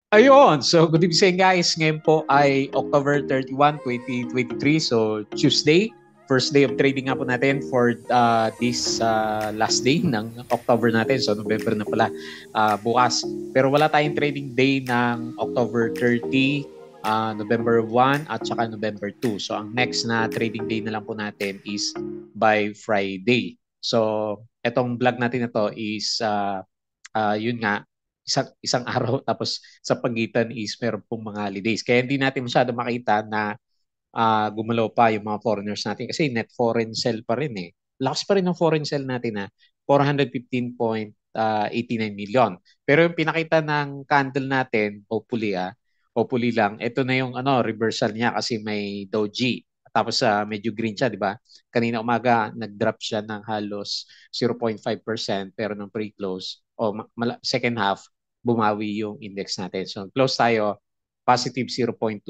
Ayun, so good evening guys. Ngayon po ay October 31, 2023. So Tuesday, first day of trading nga po natin for this last day ng October natin. So November na pala bukas. Pero wala tayong trading day ng October 30, November 1 at saka November 2. So ang next na trading day na lang po natin is by Friday. So etong vlog natin na to is yun nga, isang araw tapos sa pagitan is meron pong mga holidays. Kaya hindi natin masyado makita na gumalaw pa yung mga foreigners natin kasi net foreign sell pa rin eh. Lakas pa rin ng foreign sell natin na 415.89 million. Pero yung pinakita ng candle natin, hopefully lang, ito na yung reversal niya kasi may doji. Tapos medyo green siya, di ba? Kanina umaga, nag-drop siya ng halos 0.5% pero nung pre-close o second half, bumawi yung index natin. So close tayo, positive 0.2%.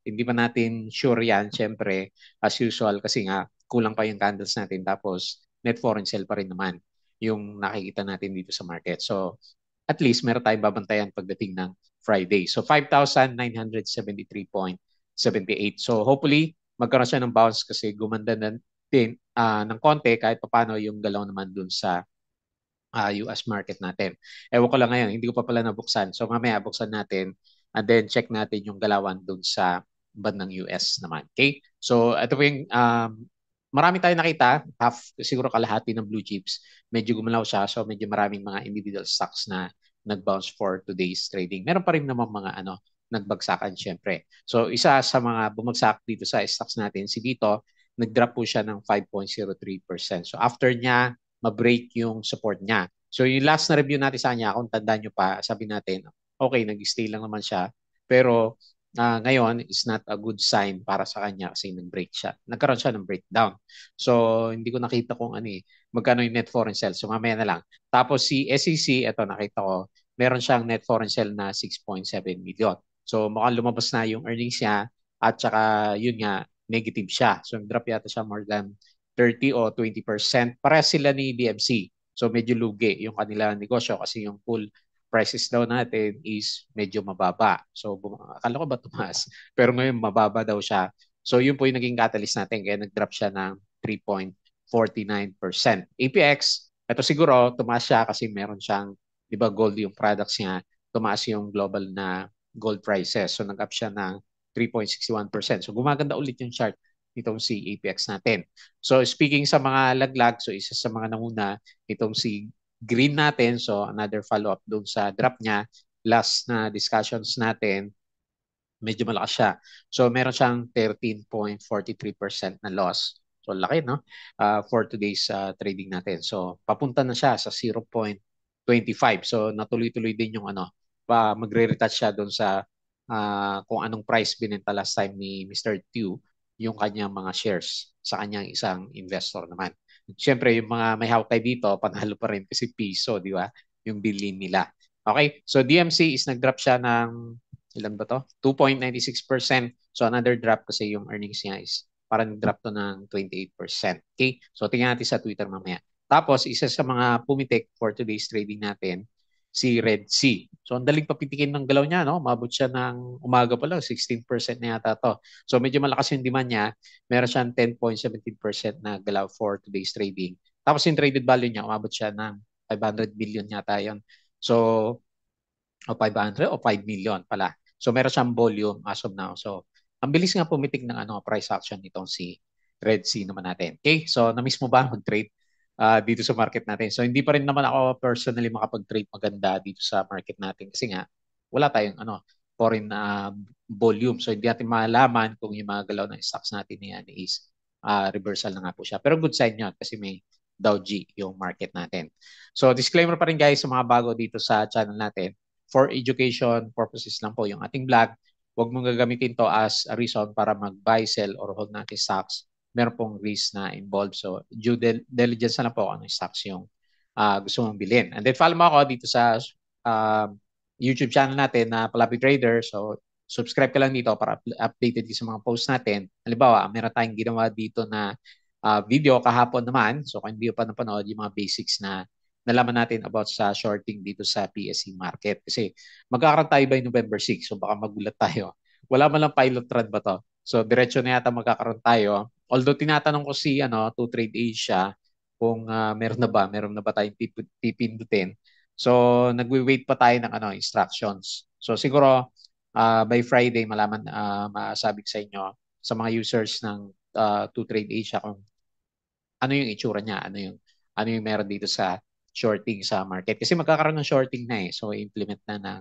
Hindi pa natin sure yan, syempre, as usual, kasi nga, kulang pa yung candles natin. Tapos, net foreign sell pa rin naman yung nakikita natin dito sa market. So, at least, meron tayong babantayan pagdating ng Friday. So, 5,973.78. So, hopefully, magkaroon siya ng bounce kasi gumanda na din ng konti kahit paano yung galaw naman dun sa US market natin. Ewan ko lang ngayon, hindi ko pa pala nabuksan. So mamaya buksan natin and then check natin yung galawan dun sa bandang US naman. Okay? So ito po yung marami tayong nakita, half siguro kalahati ng blue chips. Medyo gumalaw siya so medyo maraming mga individual stocks na nag-bounce for today's trading. Meron pa rin naman mga nagbagsakan syempre. So isa sa mga bumagsak dito sa stocks natin, si Vito, nag-drop po siya ng 5.03%. So after niya ma-break yung support niya. So yung last na review natin sa kanya, kung tandaan nyo pa, sabi natin, okay, nag-stay lang naman siya. Pero ngayon is not a good sign para sa kanya kasi nag-break siya. Nagkaroon siya ng breakdown. So hindi ko nakita kung magkano yung net foreign sell. So mamaya na lang. Tapos si SEC, ito nakita ko, meron siyang net foreign sell na 6.7 million. So mukhang lumabas na yung earnings niya at saka yun nga, negative siya. So nag-drop yata siya more than 30 o 20%. Pareha sila ni BMC. So medyo lugi yung kanila negosyo kasi yung full prices daw natin is medyo mababa. So akala ko ba tumaas? Pero ngayon mababa daw siya. So yun po yung naging catalyst natin kaya nag-drop siya ng 3.49%. APX, ito siguro tumaas siya kasi meron siyang, di ba gold yung products niya, tumaas yung global na gold prices. So nag-up siya ng 3.61%. So gumaganda ulit yung chart itong si APX natin. So speaking sa mga laglag, so isa sa mga nanguna itong si Green natin. So another follow-up doon sa drop niya. Last na discussions natin, medyo malakas siya. So meron siyang 13.43% na loss. So laki no for today's trading natin. So papunta na siya sa 0.25. So natuloy-tuloy din yung magre-retouch siya doon sa kung anong price binenta last time ni Mr. Tew yung kanyang mga shares sa kanyang isang investor naman. Siyempre, yung mga may hawak tayo dito, panalo pa rin kasi piso, di ba? Yung bilhin nila. Okay, so DMC is nag-drop siya ng, ilan ba to? 2.96%. So another drop kasi yung earnings niya is parang nag-drop to ng 28%. Okay, so tingnan natin sa Twitter mamaya. Tapos, isa sa mga pumitik for today's trading natin, si Red Sea. So ang daling papitikin ng galaw niya, no? Umabot siya ng umaga pa lang, 16% na yata to. So medyo malakas yung demand niya. Meron siyang 10.17% na galaw for today's trading. Tapos yung traded value niya, umabot siya ng 500 billion yata yun. So, o 500 o 5 million pala. So meron siyang volume as of now. So ang bilis nga pumitik ng price action nitong si Red Sea naman natin. Okay, so na-miss mo ba mag-trade dito sa market natin? So hindi pa rin naman ako personally makapag-trade maganda dito sa market natin kasi nga wala tayong foreign volume. So hindi natin malaman kung yung mga galaw ng stocks natin yan is reversal na nga po siya. Pero good sign yun kasi may Dow G yung market natin. So disclaimer pa rin guys sa mga bago dito sa channel natin. For education purposes lang po yung ating vlog. Huwag mong gagamitin to as a reason para mag-buy, sell, or hold natin stocks. Meron pong risk na involved. So, due diligence na lang po kung anong stocks yung gusto mong bilhin. And then, follow mo ako dito sa YouTube channel natin na Palapi Trader. So, subscribe ka lang dito para updated ka sa mga posts natin. Halimbawa, meron tayong ginawa dito na video kahapon naman. So, kung hindi pa napanood yung mga basics na nalaman natin about sa shorting dito sa PSE market. Kasi magkakaroon tayo by November 6, so baka magulat tayo. Wala man lang pilot run ba to? So diretso na yata magkakaroon tayo. Although tinatanong ko si to Trade Asia kung meron na ba tayong pipindutin. So nagwi-wait pa tayo ng instructions. So siguro by Friday malaman masabi ko sa inyo sa mga users ng To Trade Asia kung ano yung itsura niya, ano yung meron dito sa shorting sa market. Kasi magkakaroon ng shorting na eh. So implement na ng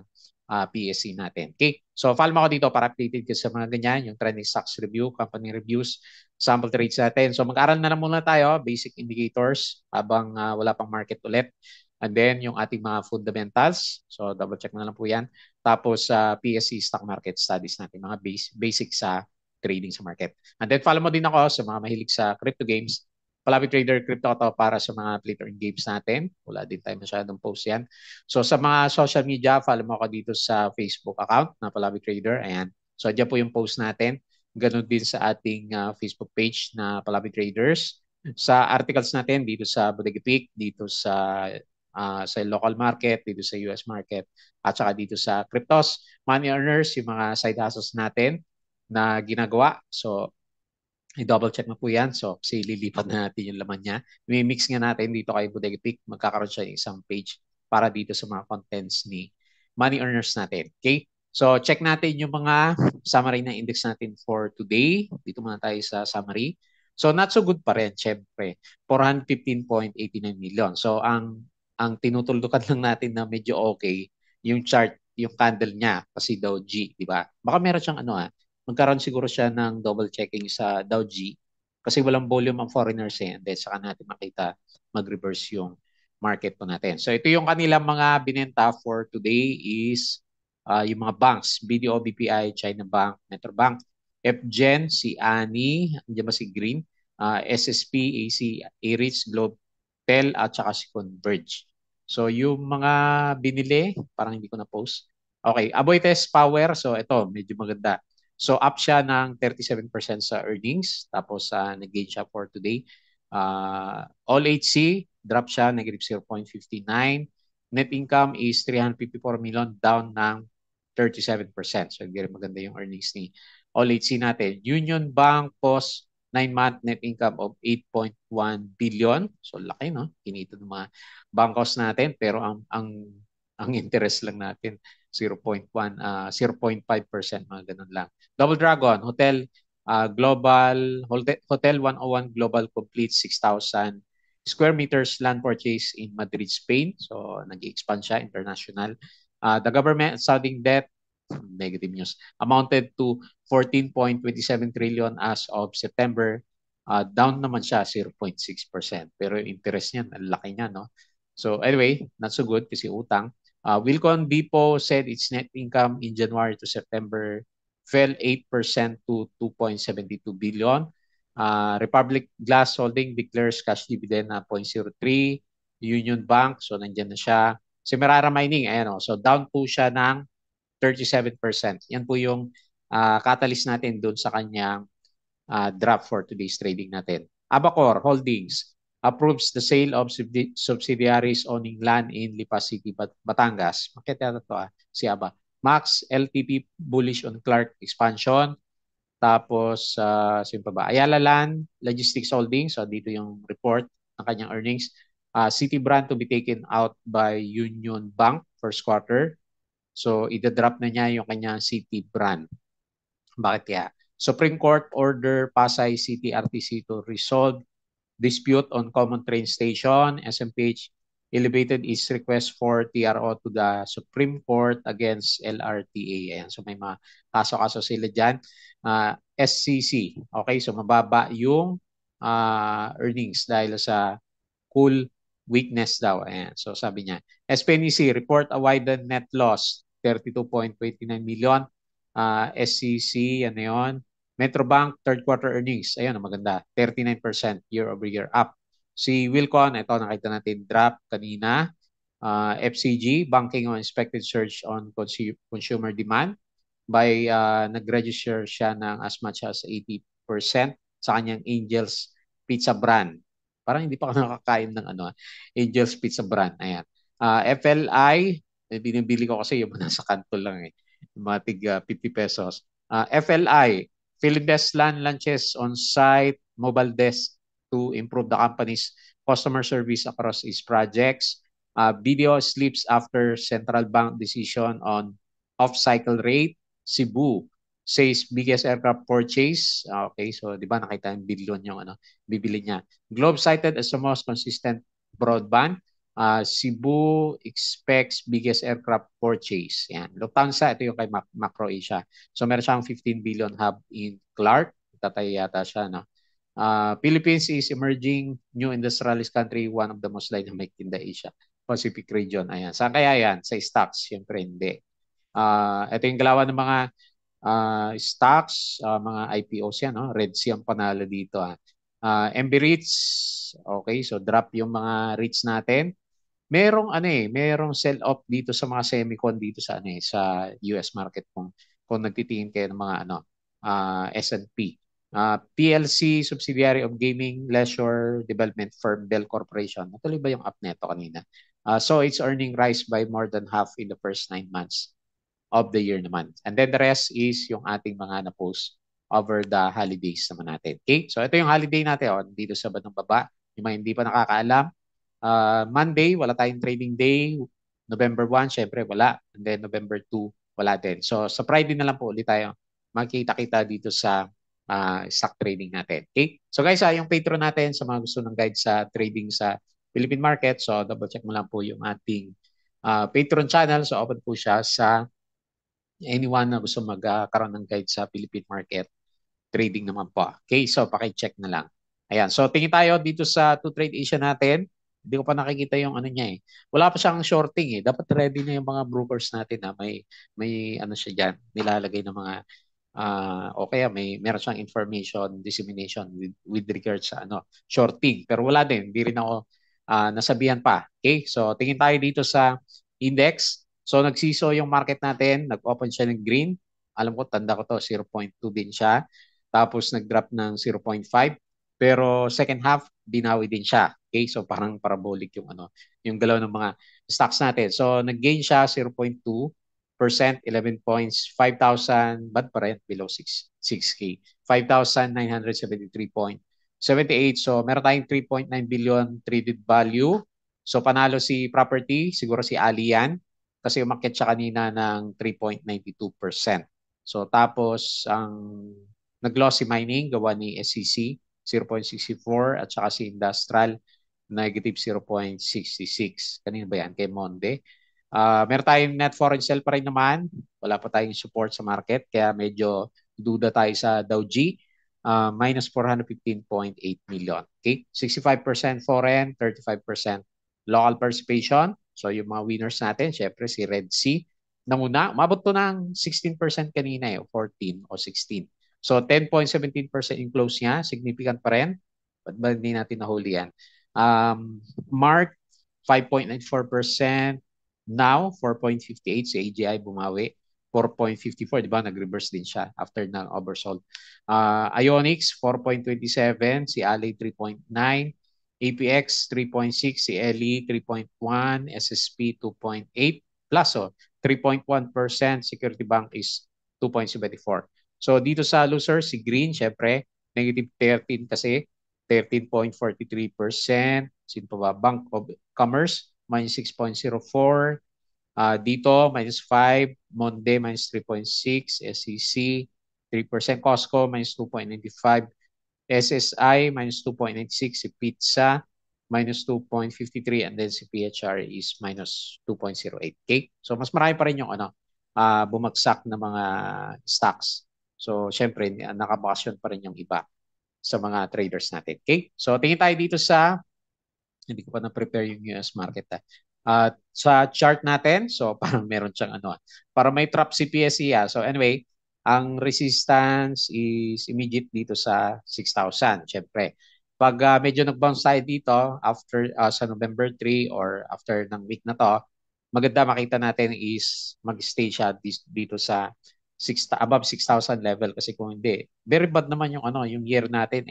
PSC natin. Okay? So follow mo ako dito para updated ka sa mga ganyan, yung trending stocks review, company reviews, sample trades natin. So mag-aral na lang muna tayo, basic indicators habang wala pang market ulit. And then yung ating mga fundamentals. So double check na lang po yan. Tapos PSC stock market studies natin, mga basic sa trading sa market. And then follow mo din ako sa mga mahilig sa crypto games. Palabig Trader Crypto to para sa mga play to earn games natin. Wala din tayo masyadong post yan. So sa mga social media, follow mo ako dito sa Facebook account na Palabig Trader. Ayan. So dyan po yung post natin. Ganun din sa ating Facebook page na Palabig Traders. Sa articles natin dito sa Bodega Peak, dito sa local market, dito sa US market, at saka dito sa cryptos, money earners, yung mga side hustles natin na ginagawa. So i-double check na po yan. So, kasi lilipat na natin yung laman niya. I-mix nga natin dito kay Bodega Peak. Magkakaroon siya ng isang page para dito sa mga contents ni money earners natin. Okay? So, check natin yung mga summary na index natin for today. Dito muna tayo sa summary. So, not so good pa rin, syempre. 415.89 million. So, ang tinutuldukan lang natin na medyo okay, yung chart, yung candle niya, kasi daw G, di ba? Baka meron siyang magkaroon siguro siya ng double checking sa Dow G kasi walang volume ang foreigners and then saka natin makita mag-reverse yung market po natin. So ito yung kanilang mga binenta for today is yung mga banks, BDO, BPI, China Bank, Metrobank, FGen, si Ani, andiyan ba si Green, SSP, AC, Aris, Globetel at saka si Converge. So yung mga binili, parang hindi ko na post. Okay, Aboitiz Power, so ito medyo maganda. So up siya ng 37% sa earnings. Tapos nag-gain siya for today. All HC, drop siya, negative 0.59. Net income is 354 million, down ng 37%. So hindi rin maganda yung earnings ni All HC natin. Union Bank post 9-month net income of 8.1 billion. So laki, no? Kinita ng mga bankos natin. Pero ang interest lang natin 0.1, 0.5%, mga ganun lang. Double Dragon, Hotel 101 Global complete 6,000 square meters land purchase in Madrid, Spain. So, nag-expand siya international. The government outstanding debt, negative news, amounted to 14.27 trillion as of September. Down naman siya 0.6%. Pero yung interest niya, ang laki niya, no? So, anyway, not so good kasi utang. Wilcon Bipo said its net income in January to September fell 8% to 2.72 billion. Republic Glass Holding declares cash dividend na 0.03. Union Bank, so nandiyan na siya. Si Merara Mining, ayan o. So down po siya ng 37%. Yan po yung catalyst natin doon sa kanyang drop for today's trading natin. Abacor Holdings approves the sale of subsidiaries owning land in Lipa City, Batangas. Makita na to si Aba. Max LTP bullish on Clark expansion. Tapos, sino pa ba? Ayala Land Logistics Holdings. So, dito yung report ng kanyang earnings. City Brand to be taken out by Union Bank first quarter. So, ida-drop na niya yung kanyang City Brand. Bakit kaya? Supreme Court order Pasay City RTC to resolve dispute on common train station. SMPH elevated its request for TRO to the Supreme Court against LRTA. Ayan. So may mga kaso-kaso sila dyan. SCC, okay, so mababa yung earnings dahil sa cool weakness daw. Ayan. So sabi niya, SPNEC report a widened net loss, 32.29 million. SCC, ano yun? Metrobank third quarter earnings, ayun, maganda, 39% year-over-year up. Si Wilcon, ito nakita natin drop kanina. FCG, banking on expected surge on consumer demand by nag-register siya ng as much as 80% sa kanyang Angels Pizza brand Parang hindi pa ako nakakain ng Angel's Pizza brand. Ayan. FLI, binibili ko kasi yung nasa kanto lang eh. Yung mga tig 50 pesos. FLI, Philibest LAN launches on site mobile desk to improve the company's customer service across its projects. Video slips after central bank decision on off-cycle rate. Cebu says biggest aircraft purchase. Okay, so di ba nakita yung billion yung bibili niya. Globe cited as the most consistent broadband. Cebu expects biggest aircraft purchase. Yan. Lufthansa, ito yung kay Macro Asia. So meron siyang 15 billion hub in Clark. Tatay yata siya, no? Philippines is emerging new industrialist country, one of the most dynamic in the Asia Pacific region. Ayan. Saan kaya yan? Sa stocks? Siyempre hindi. Ito yung galawan ng mga stocks, mga IPOs yan. No? Red Sea ang panalo dito. MB REITs, okay, so drop yung mga REITs natin. Merong sell-off dito sa mga semicon dito sa sa US market kung nagtitingin kayo ng mga S&P. PLC, subsidiary of gaming leisure development firm Bell Corporation. Natuloy ba yung up neto kanina? So its earning rise by more than half in the first 9 months of the year naman. And then the rest is yung ating mga na-post over the holidays naman natin. Okay? So ito yung holiday natin dito sa bandang baba. Yung mga hindi pa nakakaalam, Monday, wala tayong trading day. November 1, syempre wala. And then November 2, wala din. So sa Friday na lang po ulit tayo makita-kita dito sa stock trading natin. Okay? So guys, yung Patreon natin sa mga gusto ng guide sa trading sa Philippine market. So double check mo lang po yung ating Patreon channel. So open po siya sa anyone na gusto magkaroon ng guide sa Philippine market trading naman po. Okay, so paki-check na lang. Ayan, so tingin tayo dito sa 2Trade Asia natin. Hindi ko pa nakikita yung niya eh. Wala pa siyang shorting eh. Dapat ready na yung mga brokers natin na may siya diyan, nilalagay ng mga o kaya meron siyang information dissemination with regards sa shorting. Pero wala din, hindi rin ako nasabihan pa. Okay, so tingin tayo dito sa index. So nagsiso yung market natin, nag-open siya ng green. Alam ko, tanda ko to, 0.2 din siya. Tapos nag-drop ng 0.5. Pero second half, binawi din siya. Okay, so parang parabolic yung yung galaw ng mga stocks natin. So nag-gain siya 0.2%, 11 points, 5,000, bad pa rin, below 6K. 5,973.78. So meron tayong 3.9 billion traded value. So panalo si property, siguro si Ali yan kasi umakyat siya kanina ng 3.92%. So tapos ang nag-loss si mining gawa ni SCC 0.64 at saka si industrial negative 0.66. Kanina ba yan? Kay Monde. Meron tayong net foreign sale pa rin naman. Wala pa tayong support sa market kaya medyo duda tayo sa Dow G. Minus 415.8 million. Okay? 65% foreign, 35% local participation. So yung mga winners natin, syempre si Red Sea, namuna, umabot to ng 16% kanina o 14 o 16. So 10.17% yung close niya, significant pa rin. Ba't ba hindi natin nahuli yan? Mark, 5.94%. Now, 4.58. Si AGI bumawi. 4.54, di ba? Nag-reverse din siya after ng oversold. Ionics, 4.27. Si Ali, 3.9. APX 3.6, si LE 3.1, SSP 2.8 plus 3.1%, Security Bank is 2.74. So dito sa loser, si Green, syempre, negative 13 kasi, 13.43%. Sino pa ba? Bank of Commerce, minus 6.04. Dito, minus 5. Monde, minus 3.6. SEC, 3%. Costco, minus 2.95. SSI, minus 2.96. Si Pizza, minus 2.53. And then si PHR is minus 2.08. Okay? So, mas marami pa rin yung bumagsak na mga stocks. So, syempre, nakabakasyon pa rin yung iba sa mga traders natin. Okay? So, tingin tayo dito sa, hindi ko pa na-prepare yung US market. Sa chart natin, so parang meron siyang para may trap si PSE. So anyway, ang resistance is immediate dito sa 6,000. Siyempre, pag medyo nag-bounce tayo dito after sa November 3 or after ng week na to, maganda makita natin is mag-stay siya dito sa above 6,000 level kasi kung hindi, very bad naman yung yung year natin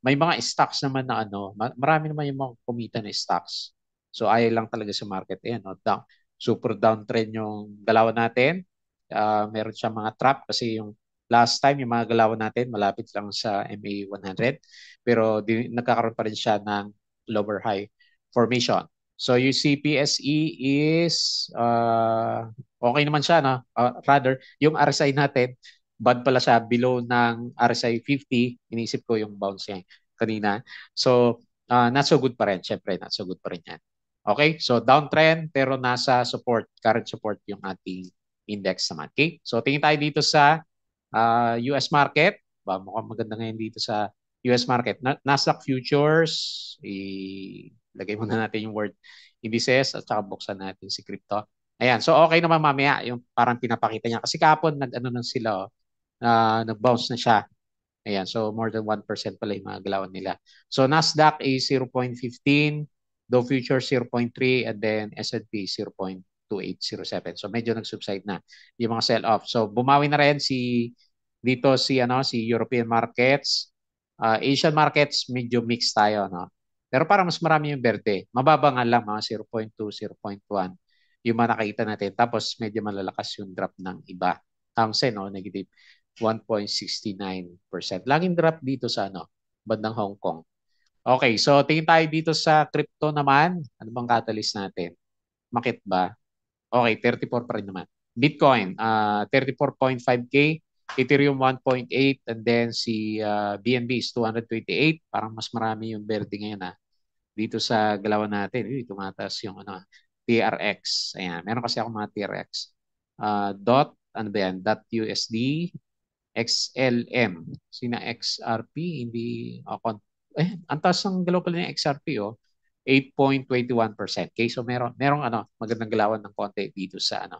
may mga stocks naman na ano, marami naman yung mga kumita na stocks. So ayaw lang talaga sa market. Ayan, no? Super downtrend yung galawan natin. Meron siyang mga trap kasi yung last time yung mga galawan natin malapit lang sa MA 100 pero nagkakaroon pa rin siya ng lower high formation. So yung CPSE is okay naman siya, no? Rather, yung RSI natin, bad pala siya below ng RSI 50. Inisip ko yung bounce niya kanina. So, not so good pa rin. Siyempre, not so good pa rin yan. Okay? So, downtrend pero nasa support, current support yung ating index naman. Okay? So, tingin tayo dito sa US market. Mukhang maganda ngayon dito sa US market. Nasdaq futures, ilagay muna natin yung word indices at saka buksan natin si crypto. Ayan, so okay naman mamaya yung parang pinapakita niya. Kasi kahapon nag-ano na sila, nag-bounce na siya. Ayan, so more than 1% pala yung mga galawan nila. So Nasdaq is 0.15, Dow Futures 0.3, and then S&P 0.2807. So medyo nag-subside na yung mga sell-off. So bumawi na rin dito si European markets. Asian markets medyo mixed tayo, no. Pero parang mas marami yung berde. Mababa nga lang mga 0.2, 0.1 yung mga nakita natin. Tapos medyo malalakas yung drop ng iba. Hang Seng, no, negative 1.69%. Laging drop dito sa bandang Hong Kong. Okay, so tingin tayo dito sa crypto naman. Ano bang catalyst natin? Makit ba? Okay, 34 pa rin naman. Bitcoin, 34.5K. Ethereum 1.8 and then si BNB is 228. Parang mas marami yung berde ngayon dito sa galawan natin. Tumataas yung TRX. Ayan, meron kasi ako mga TRX. Ano ba yan? .USD, XLM. Sina XRP, hindi ako. Ang taas ng galaw pala ng XRP, 8.21%. Okay, so merong magandang galawan ng konti dito sa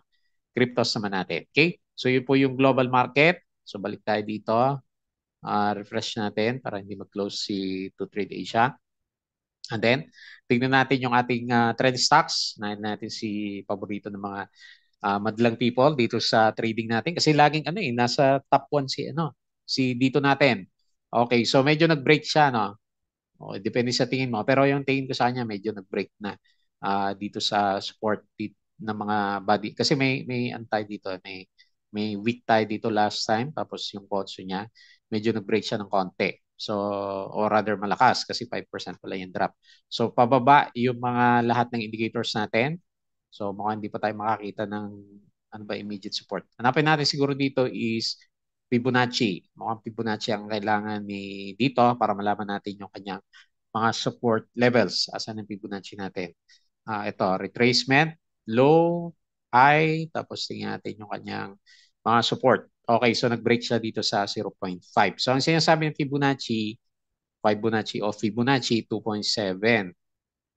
cryptos naman natin. Okay? So yun po yung global market. So balik tayo dito. Refresh natin para hindi mag-close si To Trade Asia. And then, tignan natin yung ating trend stocks. Nahin natin si paborito ng mga madlang people dito sa trading natin kasi laging nasa top 1 si dito natin. Okay, so medyo nag-break siya, no. Depende sa tingin mo, pero yung tingin ko sa kanya medyo nag-break na dito sa support ng mga body kasi may antay dito, may weak tayo dito last time tapos yung kotso niya medyo nag-break siya ng konti. So, or rather malakas kasi 5% pala yung drop. So, pababa yung mga lahat ng indicators natin. So mukhang hindi pa tayo makakita ng immediate support. Hanapin natin siguro dito is Fibonacci. Mukhang Fibonacci ang kailangan ni dito para malaman natin yung kanyang mga support levels. Asan ang Fibonacci natin? Ito, retracement, low, high, tapos tingnan natin yung kanyang mga support. Okay, so nag-break siya dito sa 0.5. So ang sinasabi ng Fibonacci o Fibonacci 2.7.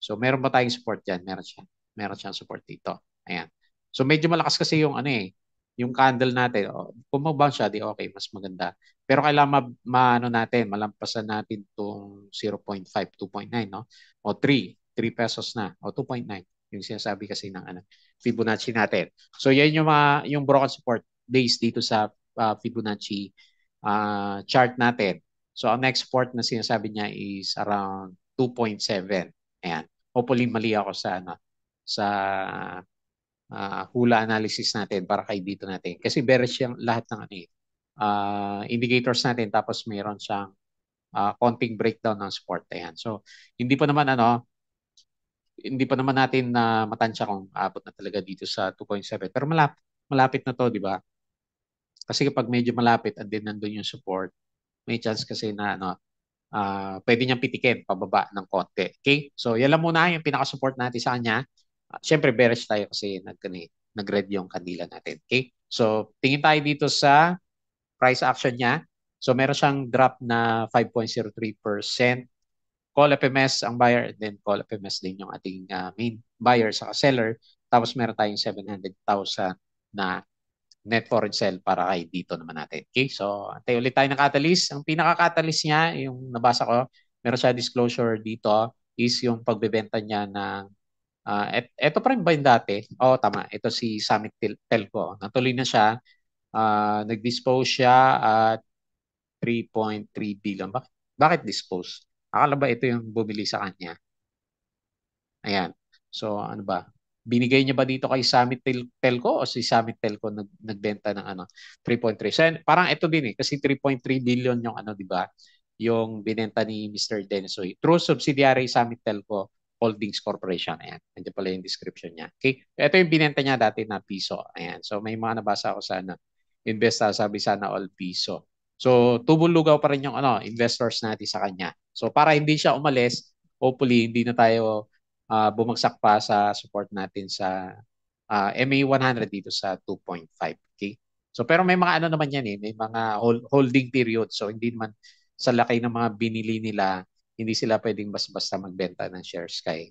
So meron ba tayong support dyan? Meron siya. Meron siyang support dito. Ayan. So medyo malakas kasi yung yung candle natin. Kung mag-bounce siya, di okay, mas maganda. Pero kailangan natin, malampasan natin itong 0.5, 2.9, no? O 3 pesos na. O 2.9. Yung sinasabi kasi ng Fibonacci natin. So yan yung broken support based dito sa Fibonacci chart natin. So ang next support na sinasabi niya is around 2.7. Ayan. Hopefully mali ako sa hula analysis natin para kay dito natin. Kasi bearish yung lahat ng indicators natin tapos mayroon siyang konting breakdown ng support. Ayan. So hindi pa naman natin na matansya kung abot na talaga dito sa 2.7. Pero malapit na to, di ba? Kasi kapag medyo malapit and then nandun yung support, may chance kasi na pwede niyang pitikin pababa ng konti. Okay? So, yan lang muna yung pinaka-support natin sa kanya. Siyempre, bearish tayo kasi nag-red yung kandila natin. Okay? So, tingin tayo dito sa price action niya. So, meron siyang drop na 5.03%. Call FMS ang buyer, and then call FMS din yung ating main buyer sa seller. Tapos, meron tayong 700,000 na net foreign sell para kay dito naman natin. Okay, so antay ulit tayo ng catalyst. Ang pinaka-catalyst niya, yung nabasa ko, meron siya disclosure dito, is yung pagbebenta niya ng, eto pa rin ba yung dati? Oo, tama. Ito si Summit Telco. Natuloy na siya. Nag-dispose siya at 3.3 billion ba? Bakit dispose? Akala ba ito yung bumili sa kanya? Ayan. So ano ba? Binigay niya ba dito kay Summit Telco o si Summit Telco nagbenta ng ano 3.3. So, parang ito din eh kasi 3.3 billion yung ano 'di ba? Yung binenta ni Mr. Densoy through subsidiary Summit Telco Holdings Corporation. Ayan. Nandiyan pala yung description niya. Okay. Ito yung binenta niya dati na piso. Ayan. So may mga nabasa ako sa ano. Investa sabi sana all piso. So tubol lugaw pa rin yung ano investors natin sa kanya. So para hindi siya umalis, hopefully hindi na tayo bumagsak pa sa support natin sa MA 100 dito sa 2.5. Okay? So pero may mga ano naman yan eh, may mga holding period. So hindi naman sa laki ng mga binili nila, hindi sila pwedeng basta-basta magbenta ng shares kay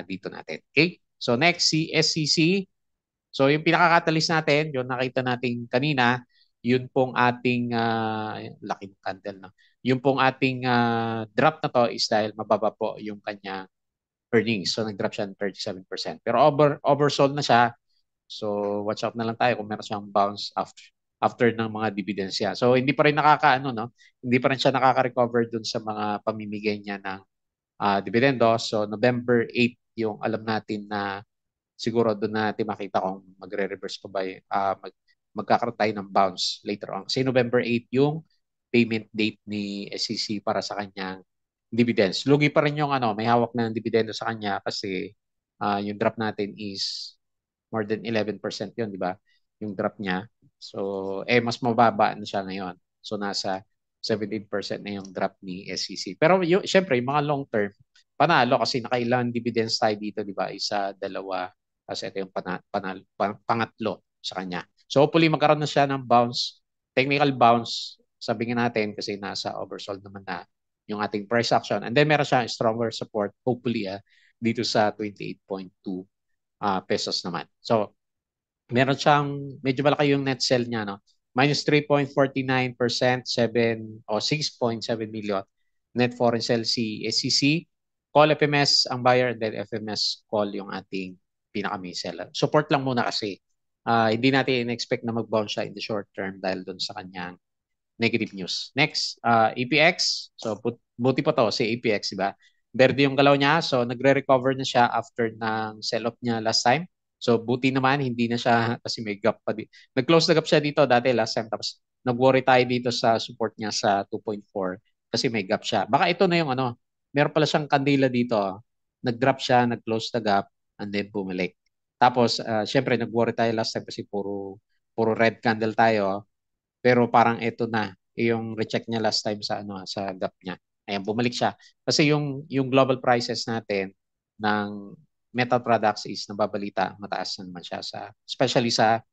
dito natin. Okay? So next, si SCC. So yung pinaka-catalyst natin, yung nakita natin kanina, yun pong ating laking candle na. Yung pong ating drop na to is dahil mababa po yung kanya earnings. So nag-drop siya ng 37%. Pero oversold na siya. So watch out na lang tayo kung meron siyang bounce after ng mga dividends niya. So hindi pa rin nakakaano no, hindi pa rin siya nakaka-recover dun sa mga pamimigay niya ng dividendo. So November 8 yung alam natin na siguro doon natin makita kung magre-reverse pa ba magkakaroon tayo ng bounce later on. Kasi November 8 yung payment date ni SEC para sa kanyang dividends. Lugi pa rin yung ano, may hawak na ng dividendo sa kanya kasi yung drop natin is more than 11% yun, di ba? Yung drop niya. So, mas mababa na siya ngayon. So, nasa 17% na yung drop ni SEC. Pero syempre, yung mga long term, panalo kasi nakailan dividends tayo dito, di ba? Isa, dalawa, kasi ito yung pangatlo sa kanya. So, hopefully magkaroon na siya ng bounce, technical bounce, sabihin natin kasi nasa oversold naman na yung ating price action. And then meron siya stronger support, hopefully, dito sa 28.2 pesos naman. So, meron siyang, medyo malaki yung net sell niya, no? Minus 3.49%, 7 o 6.7 million. Net foreign sell si SCC. Call FMS ang buyer and then FMS call yung ating pinaka-main seller. Support lang muna kasi. Hindi natin in-expect na mag-bounce siya in the short term dahil doon sa kanyang negative news. Next, APX. So, buti pa to si APX, di ba? Verde yung galaw niya. So, nagre-recover na siya after ng sell-off niya last time. So, buti naman, hindi na siya, kasi may gap pa. Nag-close na gap siya dito dati last time. Tapos, nag-worry tayo dito sa support niya sa 2.4 kasi may gap siya. Baka ito na yung ano, meron pala siyang kandila dito. Nag-drop siya, nag-close na gap, and then bumalik. Tapos, syempre, nag-worry tayo last time kasi puro red candle tayo. Pero parang ito na yung recheck niya last time sa ano sa gap niya. Ayan, bumalik siya. Kasi yung global prices natin ng metal products is nababalita mataas na naman siya sa especially sa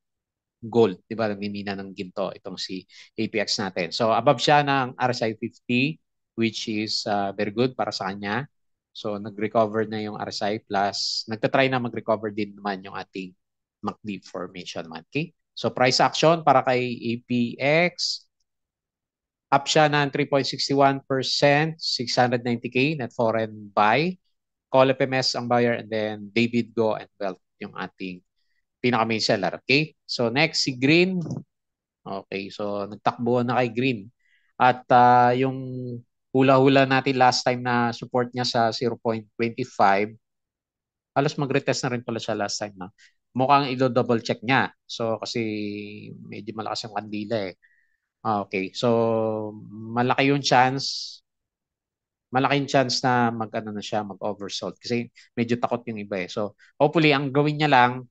gold, 'di ba? Nagmimina ng ginto itong si APX natin. So above siya ng RSI 50 which is very good para sa kanya. So nag-recover na yung RSI plus nagtatry na mag-recover din naman yung ating MACD formation naman. Okay? So price action para kay APX, up siya ng 3.61%, 690K net foreign buy. Call FMS ang buyer and then David Go and Wealth yung ating pinaka-main seller. Okay? So next, si Green. Okay, so nagtakbuhan na kay Green. At yung hula-hula natin last time na support niya sa 0.25, halos mag-retest na rin pala siya last time na. Mukhang i-double check niya. So kasi medyo malakas yung kandila eh. Okay, so malaki yung chance, malaking chance na mag-ano na siya, mag-oversold kasi medyo takot yung iba eh. So hopefully ang gawin niya lang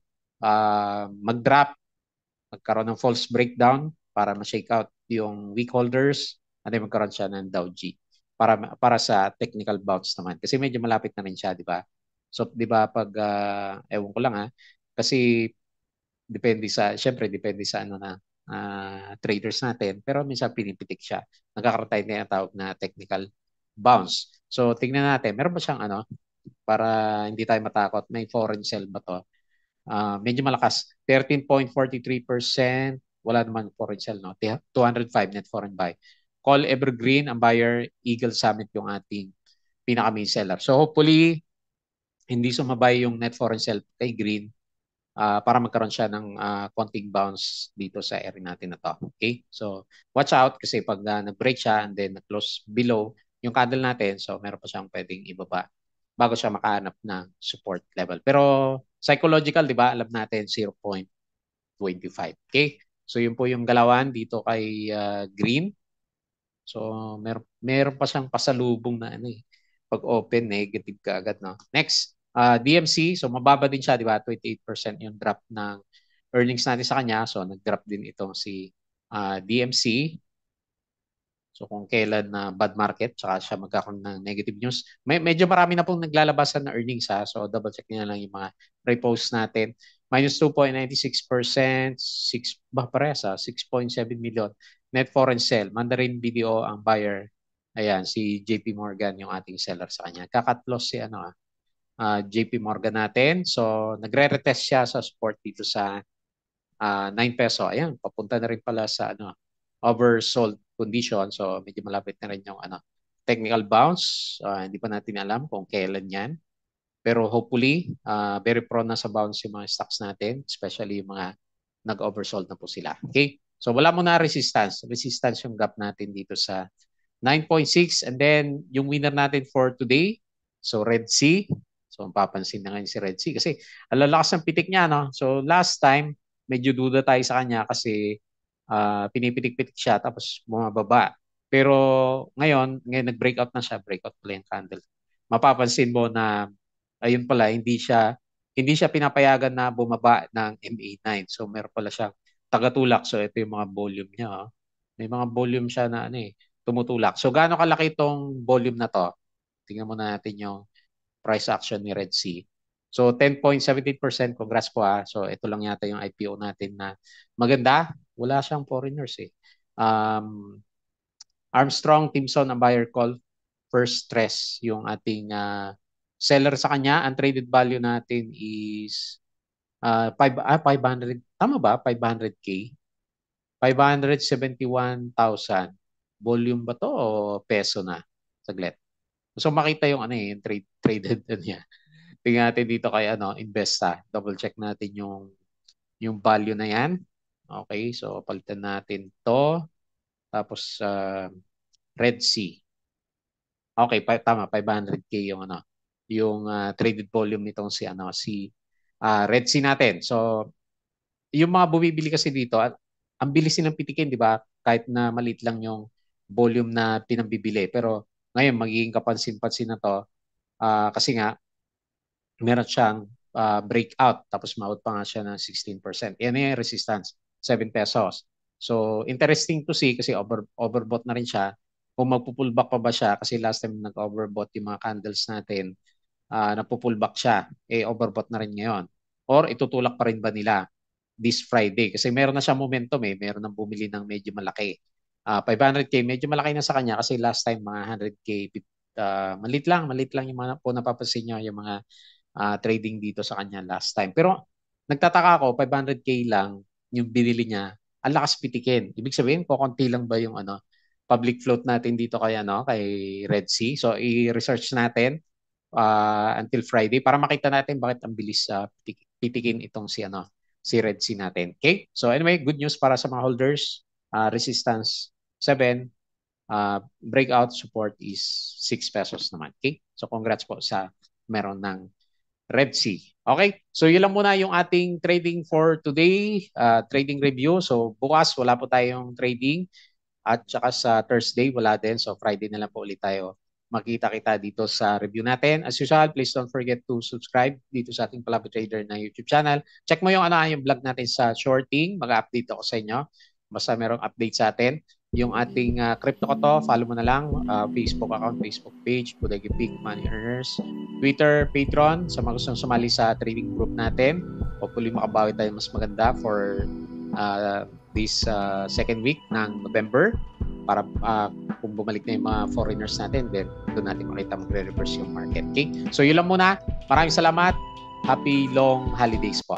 mag-drop, magkaroon ng false breakdown para ma-shake out yung weak holders and then magkaroon siya ng Dow G para sa technical bounce naman kasi medyo malapit na rin siya, di ba? So, di ba pag ewan ko lang kasi syempre depende sa ano na traders natin, pero minsan pinipitik siya. Nagkakaroon tayo na tawag na technical bounce. So, tingnan natin, meron ba siyang ano, para hindi tayo matakot, may foreign sell ba to? Medyo malakas, 13.43%, wala naman foreign sell, no? 205 net foreign buy. Call Evergreen, ang buyer, Eagle Summit yung ating pinaka-main seller. So, hopefully, hindi sumabay yung net foreign sell kay Green para magkaroon siya ng konting bounce dito sa area natin na to. Okay? So, watch out kasi pag nag-break siya and then nag-close below, yung candle natin. So meron pa siyang pwedeng ibaba bago siya makahanap ng support level. Pero psychological, di ba? Alam natin 0.25. Okay? So yun po yung galawan dito kay Green. So meron pa siyang pasalubong na ano eh. Pag open, negative ka agad, no? Next, DMC. So mababa din siya, di ba? 28% yung drop ng earnings natin sa kanya. So nag-drop din itong si DMC. So kung kailan na bad market, tsaka siya magkakaroon ng negative news. Medyo marami na pong naglalabasan na earnings ha. So double check niyo na lang yung mga repost natin. Minus 2.96%, 6 ba parehas ha? 6.7 million. Net foreign sale. Mandarin BDO ang buyer. Ayan, si JP Morgan yung ating seller sa kanya. Kakat loss si ano JP Morgan natin. So nagre-retest siya sa support dito sa 9 peso. Ayan, papunta na rin pala sa oversold condition. So medyo malapit na rin yung technical bounce. Hindi pa natin alam kung kailan yan. Pero hopefully, very prone na sa bounce yung mga stocks natin, especially yung mga nag-oversold na po sila. Okay? So wala muna resistance. Resistance yung gap natin dito sa 9.6. And then yung winner natin for today, so Red Sea. So mapapansin na ngayon si Red Sea kasi ang lalakas ng pitik niya. No? So last time, medyo duda tayo sa kanya kasi pinipitik-pitik siya tapos bumababa. Pero ngayon nag-breakout na siya, breakout pala yung candle. Mapapansin mo na ayun pala hindi siya pinapayagan na bumaba ng MA9. So meron pala siyang tagatulak. So ito yung mga volume niya. Oh. May mga volume siya na tumutulak. So gaano kalaki itong volume na to? Tingnan muna natin yung price action ni Red Sea. So 10.78%, congrats po ha. So ito lang yata yung IPO natin na maganda. Wala siyang foreigners eh. Armstrong, Timson, ang buyer call. First stress yung ating seller sa kanya. Ang traded value natin is 500. Tama ba? 500K? 571,000. Volume ba to o peso na? Saglit. So makita yung yung traded niya. Tingnan natin dito kay Investa. Double check natin yung value na yan. Okay, so palitan natin to. Tapos Red Sea. Okay, tama 500K yung traded volume nitong si Red Sea natin. So yung mga bumibili kasi dito, ang bilis nilang pitikin, di ba? Kahit na maliit lang yung volume na pinambibili. Pero ngayon magiging kapansin-pansin na to kasi nga meron siyang breakout tapos maut pa nga siya ng 16%. Yan yung resistance, 7 pesos. So interesting to see kasi overbought na rin siya. Kung magpupullback pa ba siya kasi last time nag-overbought yung mga candles natin, napupullback siya, overbought na rin ngayon. Or itutulak pa rin ba nila this Friday? Kasi meron na siya momentum meron nang bumili ng medyo malaki. 500K, medyo malaki na sa kanya kasi last time mga 100K, malit lang yung mga po napapansin nyo yung mga trading dito sa kanya last time. Pero nagtataka ako, 500K lang yung binili niya, ang lakas pitikin. Ibig sabihin, kukunti lang ba yung public float natin dito kay Red Sea. So i-research natin until Friday para makita natin bakit ang bilis pitikin itong si Red Sea natin. Okay? So anyway, good news para sa mga holders. Resistance 7, breakout support is 6 pesos naman. Okay? So congrats po sa meron ng Red Sea. Okay? So yun lang muna yung ating trading for today, trading review. So bukas wala po tayong trading at saka sa Thursday wala din. So Friday na lang po ulit tayo makita kita dito sa review natin. As usual, please don't forget to subscribe dito sa ating Palabra Trader na YouTube channel. Check mo yung yung vlog natin sa shorting. Mag-update ako sa inyo. Basta merong update sa atin. Yung ating crypto ko to, follow mo na lang. Facebook account, Facebook page, Bodega Pig Money Earners, Twitter, Patreon, sa mga gustong sumali sa trading group natin. Hopefully makabawi tayo mas maganda for this second week ng November para kung bumalik na yung mga foreigners natin, then doon natin makita magre-reverse yung market. Okay? So yun lang muna. Maraming salamat. Happy long holidays po.